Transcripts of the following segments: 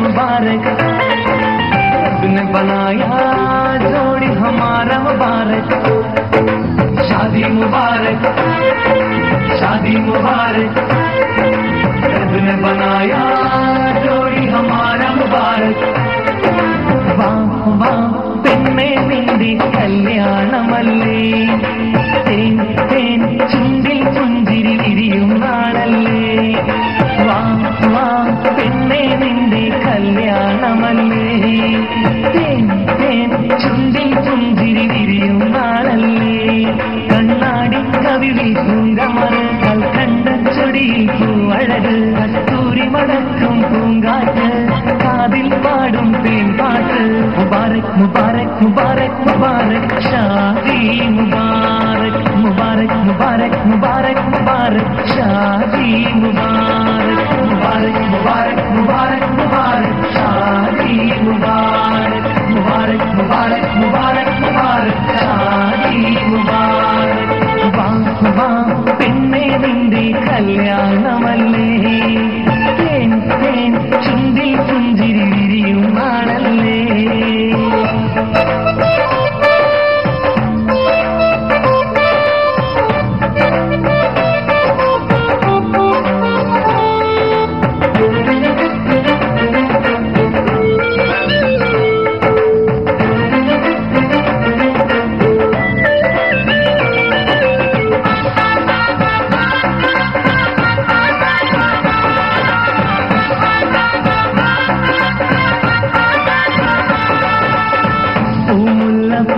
मुबारक रब ने बनाया जोड़ी हमारा मुबारक शादी मुबारक शादी मुबारक रब ने बनाया जोड़ी हमारा मुबारक वाह वाह പെണ്ണേ നിന്റെ കല്യാണമല്ലേ തേൻ തേൻ ചുണ്ടിൽ പുഞ്ചിരി വിരിയും നാളല്ലേ വാ വാ പെണ്ണേ നിന്റെ കല്യാണമല്ലേ തേൻ തേൻ ചുണ്ടിൽ പുഞ്ചിരി വിരിയും നാളല്ലേ കണ്ണാടി കവിളിൽ പൂങ്കമറ് കൽക്കണ്ട ചൊടിയിൽ പൂവഴക് കസ്തൂരി മടക്കും പൂങ്കാറ്റ് കാതിൽ പാടും തേൻപാട്ട് മുബാരക് മുബാരക് മുബാരക് മുബാരക് ഷാദി മുബാരക് മുബാരക് മുബാരക് മുബാരക് മുബാരക് ഷാദി മുബാരക് മുബാരക് മുബാരക് മുബാരക് മുബാരക് ഷാദി മുബാരക് മുബാരക് മുബാരക് മുബാരക് മുബാരക് ഷാദി മുബാരക് വാ വാ പെണ്ണേ നിന്റെ കല്യാണമല്ലേ തേൻ തേൻ ചുണ്ടിൽ പുഞ്ചിരി വിരിയും നാളല്ലേ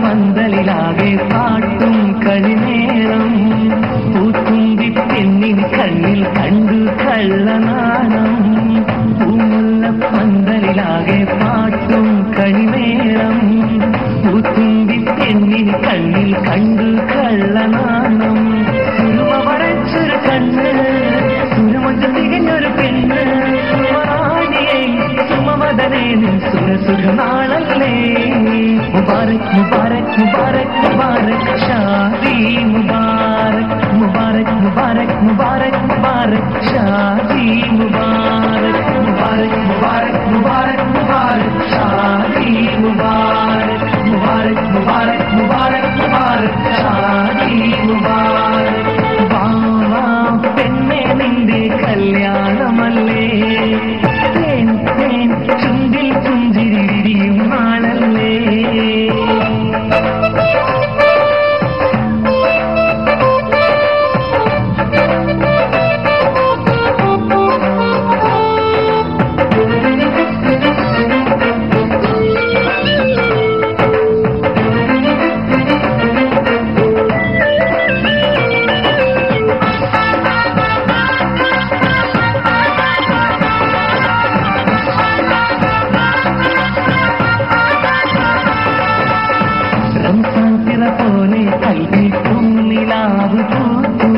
പന്തലിലാകെ പാട്ടും കളിനേരം പൂത്തുമ്പി പെണ്ണിൻ കണ്ണിൽ കണ്ടു കള്ളനാണം പൂമുല്ല പന്തലിലാകെ പാട്ടും കളിനേരം പൂത്തുമ്പി പെണ്ണിൻ കണ്ണിൽ കണ്ടു കള്ളനാണം സുരുമ വരച്ചൊരു കണ്ണ് സുരുമൊച്ച തികഞ്ഞൊരു പെണ്ണ് സുമറാണിയെ സുമവദനേ സുരസുഖനാളല്ലേ मुबारक मुबारक मुबारक मुबारक शादी मुबारक मुबारक मुबारक मुबारक मुबारक शादी मुबारक मुबारक मुबारक मुबारक मुबारक शादी मुबारक मुबारक मुबारक मुबारक मुबारक शादी मुबारक वाह പെണ്ണേ നിന്റെ കല്യാണമല്ലേ തേൻ തേൻ ചുണ്ടിൽ പുഞ്ചിരി വിരിയും നാളല്ലേ പോലെ കൽവിൽ പൂനിലാവ് പൂത്തു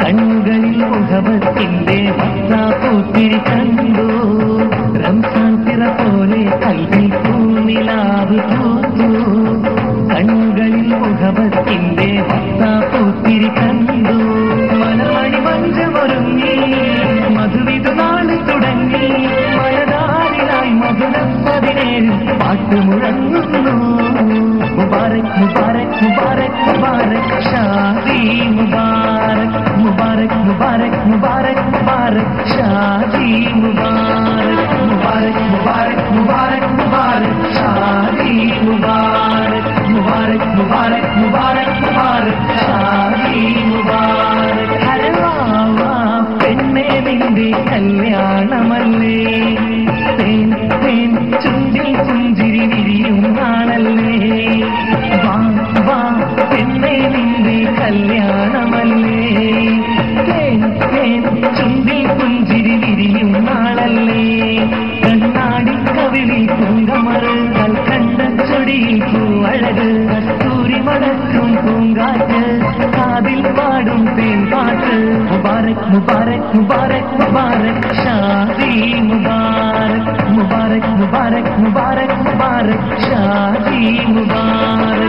കണ്ണുകളിൽ മുഹബത്തിന്റെ മത്താപ്പൂത്തിരി കണ്ടു റംസാൻ തിറ പോലെ കൽവിൽ പൂനിലാവ് പൂത്തു കണ്ണുകളിൽ മുഹബത്തിന്റെ മത്താപ്പൂത്തിരി കണ്ടു മലമണി മഞ്ചമൊരുങ്ങി മധുവിധു നാള് തുടങ്ങി മലതാരിലായി മധുരം 17 പാട്ട് മുഴങ്ങുന്നു मुबारक मुबारक मुबारक मुबारक शादी मुबारक मुबारक मुबारक मुबारक मुबारक शादी मुबारक मुबारक मुबारक मुबारक मुबारक शादी मुबारक मुबारक मुबारक मुबारक मुबारक शादी मुबारक अरे वाह പെണ്ണേ നിന്റെ കല്യാണമല്ലേ തേൻ തേൻ ചുണ്ടിൽ പുഞ്ചിരി വിരിയും നാളല്ലേ വാ വാ പെണ്ണേ നിന്റെ കല്യാണമല്ലേ തേൻ തേൻ ചുണ്ടിൽ പുഞ്ചിരി വിരിയും നാളല്ലേ കണ്ണാടി കവിളിൽ പൂങ്കമറ് കൽക്കണ്ട ചൊടിയിൽ പൂവഴക് കസ്തൂരി മടക്കും പൂങ്കാറ്റ് കാതിൽ പാടും തേൻപാട്ട് മുബാരക് മുബാരക് മുബാരക് മുബാരക് ഷാദി മുബാരക് മുബാരക് മുബാരക് മുബാരക് മുബാരക് ഷാദി മുബാരക്